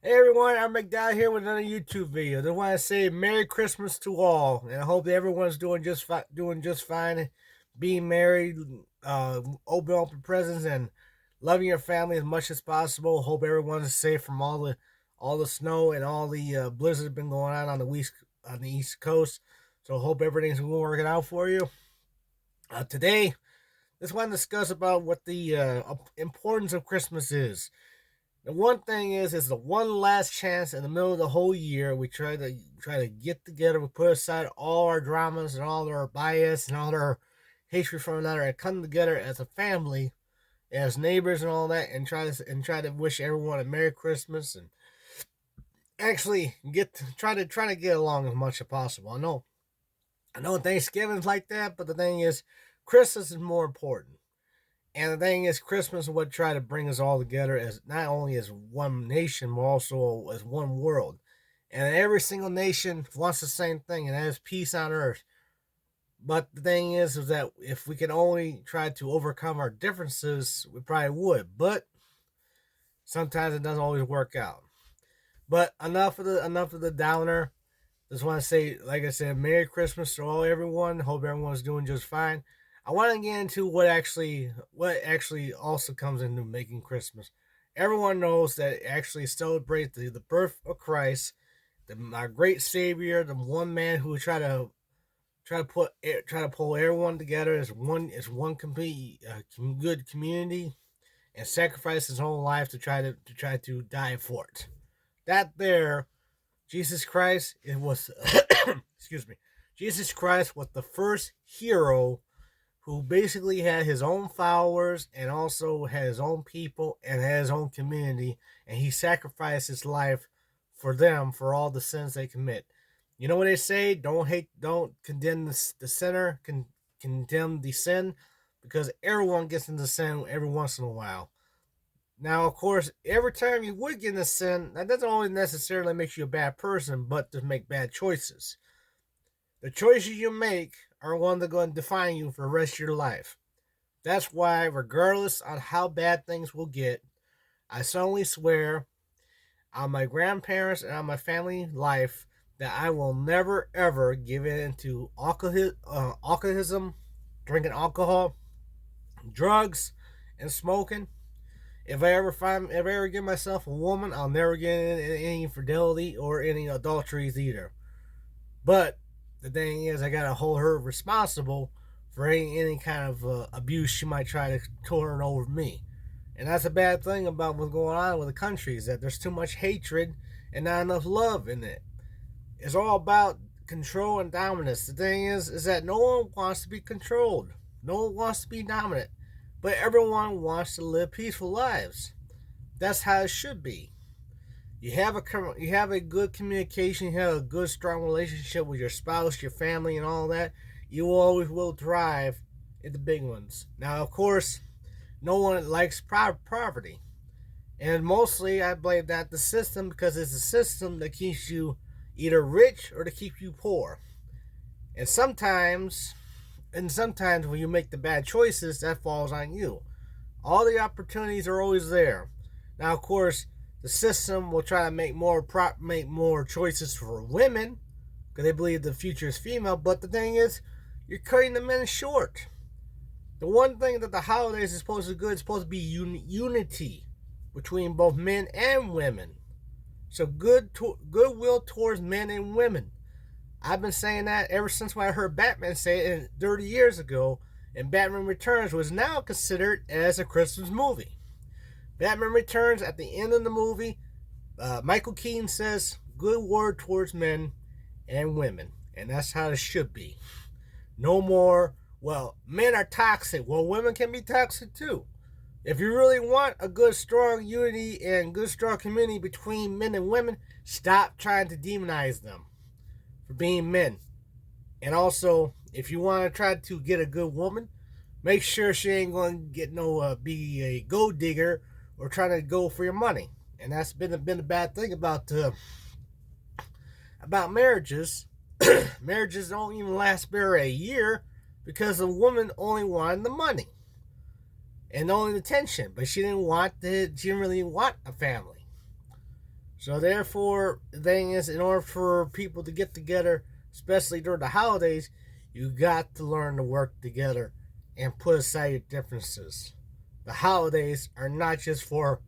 Hey everyone, I'm McDowell here with another YouTube video. Just want to say Merry Christmas to all, and I hope that everyone's doing just fine, being married, open presents, and loving your family as much as possible. Hope everyone's safe from all the snow and all the blizzards been going on the East Coast. So hope everything's working out for you. Today, just want to discuss about what the importance of Christmas is. The one thing is the one last chance in the middle of the whole year. We try to get together. We put aside all our dramas and all our bias and all our hatred from another, and come together as a family, as neighbors and all that, and try to wish everyone a Merry Christmas and actually try to get along as much as possible. I know Thanksgiving's like that, but the thing is, Christmas is more important. And the thing is, Christmas is what try to bring us all together as not only as one nation, but also as one world. And every single nation wants the same thing, and that is peace on earth. But the thing is that if we can only try to overcome our differences, we probably would. But sometimes it doesn't always work out. But enough of the downer. Just want to say, like I said, Merry Christmas to all everyone. Hope everyone's doing just fine. I want to get into what actually also comes into making Christmas. Everyone knows that it actually celebrates the birth of Christ, our great Savior, the one man who try to pull everyone together as one complete good community, and sacrifice his own life to die for it. That there, Jesus Christ, it was excuse me. Jesus Christ was the first hero who basically had his own followers and also had his own people and had his own community, and he sacrificed his life for them for all the sins they commit. You know what they say? Don't condemn the sinner, condemn the sin, because everyone gets into sin every once in a while. Now, of course, every time you would get into sin, that doesn't always necessarily make you a bad person, but to make bad choices. The choices you make are one that are going to define you for the rest of your life. That's why, regardless on how bad things will get, I solemnly swear on my grandparents and on my family life that I will never ever give in to alcoholism, drinking alcohol, drugs, and smoking. If I ever get myself a woman, I'll never get in any infidelity or any adulteries either. But the thing is, I gotta hold her responsible for any kind of abuse she might try to turn over me. And that's a bad thing about what's going on with the country, is that there's too much hatred and not enough love in it. It's all about control and dominance. The thing is that no one wants to be controlled. No one wants to be dominant. But everyone wants to live peaceful lives. That's how it should be. You have a good communication, you have a good strong relationship with your spouse, your family, and all that. You always will thrive in the big ones. Now, of course, no one likes poverty, and mostly I blame that the system, because it's a system that keeps you either rich or to keep you poor. And sometimes when you make the bad choices, that falls on you. All the opportunities are always there. Now, of course, the system will try to make more choices for women because they believe the future is female. But the thing is, you're cutting the men short. The one thing that the holidays is supposed to do is supposed to be unity between both men and women. So goodwill towards men and women. I've been saying that ever since when I heard Batman say it 30 years ago, and Batman Returns was now considered as a Christmas movie. Batman Returns, at the end of the movie, Michael Keaton says, good word towards men and women. And that's how it should be. No more, well, men are toxic. Well, women can be toxic too. If you really want a good, strong unity and good, strong community between men and women, stop trying to demonize them for being men. And also, if you want to try to get a good woman, make sure she ain't going to get be a gold digger or trying to go for your money. And that's been a bad thing about marriages. Marriages don't even last bare a year because the woman only wanted the money and only the attention, but she didn't really want a family. So therefore, the thing is, in order for people to get together, especially during the holidays, you got to learn to work together and put aside your differences. The holidays are not just for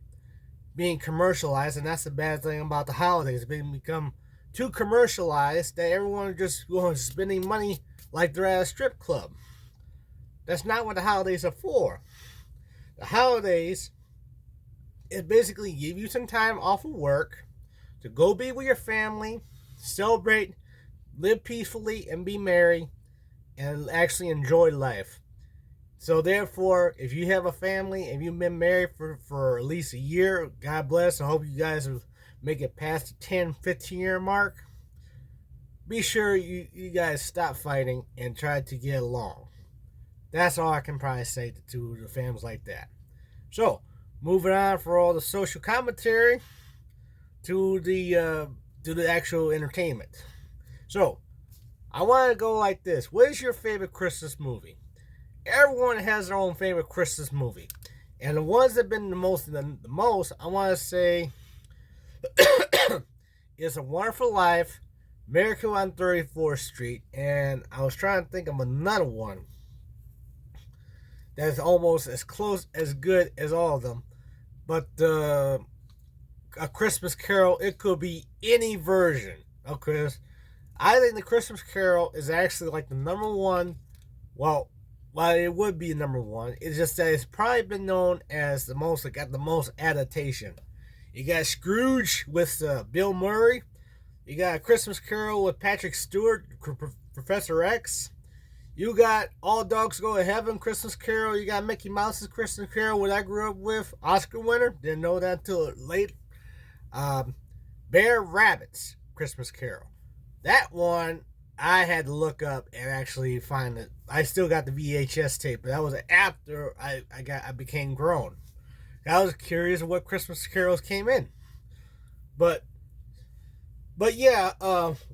being commercialized, and that's the bad thing about the holidays. They become too commercialized that everyone just goes spending money like they're at a strip club. That's not what the holidays are for. The holidays is basically give you some time off of work to go be with your family, celebrate, live peacefully, and be merry, and actually enjoy life. So therefore, if you have a family, if you've been married for at least a year, God bless. I hope you guys will make it past the 10, 15-year mark. Be sure you guys stop fighting and try to get along. That's all I can probably say to the families like that. So, moving on for all the social commentary to the actual entertainment. So, I want to go like this. What is your favorite Christmas movie? Everyone has their own favorite Christmas movie. And the ones that have been the most, I want to say, It's a Wonderful Life, Miracle on 34th Street, and I was trying to think of another one that's almost as close, as good as all of them. But A Christmas Carol, it could be any version of Christmas. I think The Christmas Carol is actually like the number one. Well, it would be number one. It's just that it's probably been known as the most. It got the most adaptation. You got Scrooge with Bill Murray. You got A Christmas Carol with Patrick Stewart, Professor X. You got All Dogs Go to Heaven, Christmas Carol. You got Mickey Mouse's Christmas Carol, what I grew up with, Oscar winner. Didn't know that until late. Bear Rabbit's Christmas Carol. That one I had to look up and actually find it. I still got the VHS tape, but that was after I became grown. I was curious what Christmas carols came in, but yeah,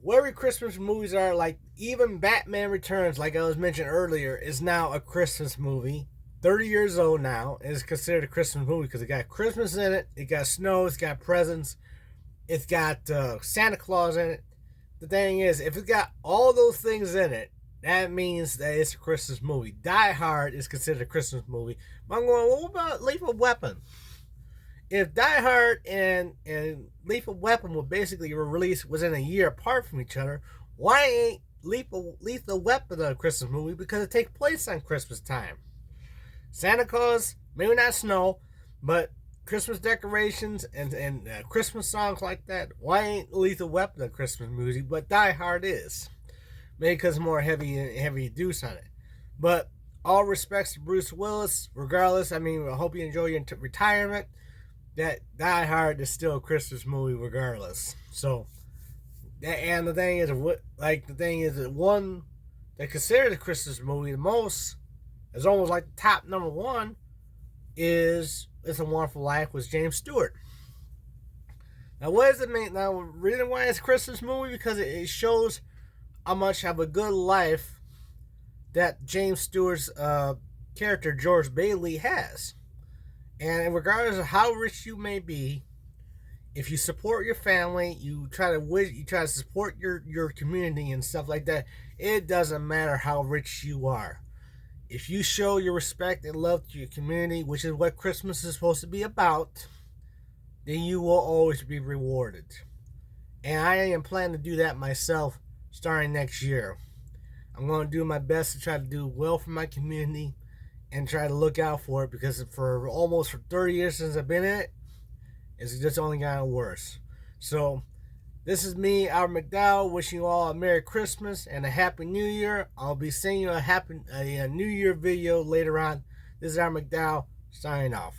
whatever Christmas movies are, like even Batman Returns, like I was mentioned earlier, is now a Christmas movie. 30 years old now, and is considered a Christmas movie because it got Christmas in it, it got snow, it's got presents, it's got Santa Claus in it. The thing is, if it's got all those things in it, that means that it's a Christmas movie. Die Hard is considered a Christmas movie. But I'm going, what about Lethal Weapon? If Die Hard and Lethal Weapon were basically released within a year apart from each other, why ain't Lethal Weapon a Christmas movie? Because it takes place on Christmas time. Santa Claus, maybe not snow, but Christmas decorations and Christmas songs like that. Why ain't Lethal Weapon a Christmas movie? But Die Hard is. Maybe because more heavy deuce on it. But all respects to Bruce Willis, regardless. I mean, I hope you enjoy your retirement. That Die Hard is still a Christmas movie, regardless. So, and the thing is, the one that considered a Christmas movie the most, is almost like the top number one, is It's a Wonderful Life with James Stewart. Now, what does it mean? Now, the reason why it's a Christmas movie, because it shows how much of a good life that James Stewart's character, George Bailey, has. And regardless of how rich you may be, if you support your family, you try to support your community and stuff like that, it doesn't matter how rich you are. If you show your respect and love to your community, which is what Christmas is supposed to be about, then you will always be rewarded. And I am planning to do that myself starting next year. I'm going to do my best to try to do well for my community and try to look out for it, because for 30 years since I've been in it, it's just only gotten worse. So, this is me, Albert McDowell, wishing you all a Merry Christmas and a Happy New Year. I'll be sending you a New Year video later on. This is Albert McDowell, signing off.